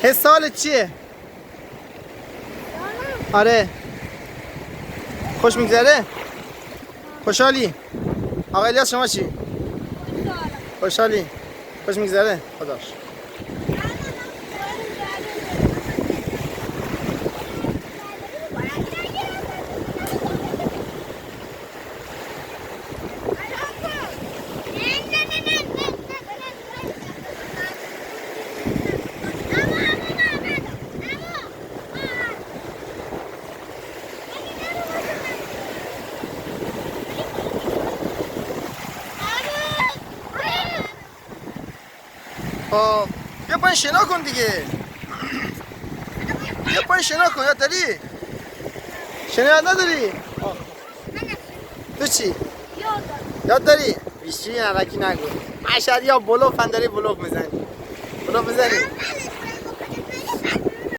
حس حالت چیه؟ آره خوش میگذره؟ خوشحالی؟ آقا الیاس شما چی؟ خوشحالی؟ خوش میگذره؟ خداش بیا پایین شنا کن دیگه بیا پایین شنا کن یاد داری؟ شنا یاد نداری؟ تو چی؟ یاد داری؟ بیشتری نرکی نگو عشر یا بلوف هم داری بلوف میزنی بلوف میزنی